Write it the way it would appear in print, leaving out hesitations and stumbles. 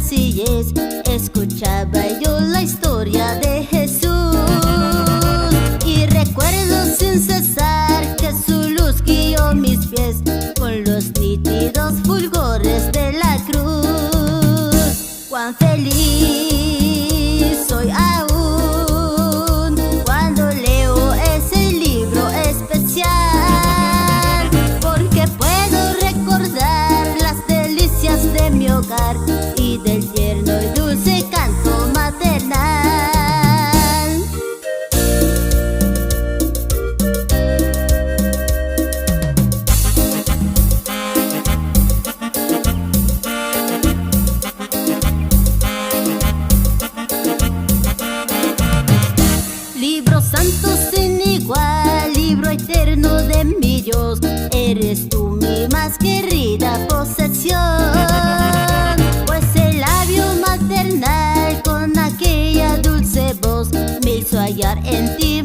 sencillez escuchaba yo la historia de Jesús, y recuerdo sin cesar que su luz guió mis pies con los nítidos fulgores de la cruz. Cuán feliz soy aún cuando leo ese libro especial, porque puedo recordar las delicias de mi hogar y del tierno y dulce canto maternal. Libro santo sin igual, libro eterno de mi Dios, eres tú mi más querida posesión, pues el labio maternal con aquella dulce voz me hizo hallar en ti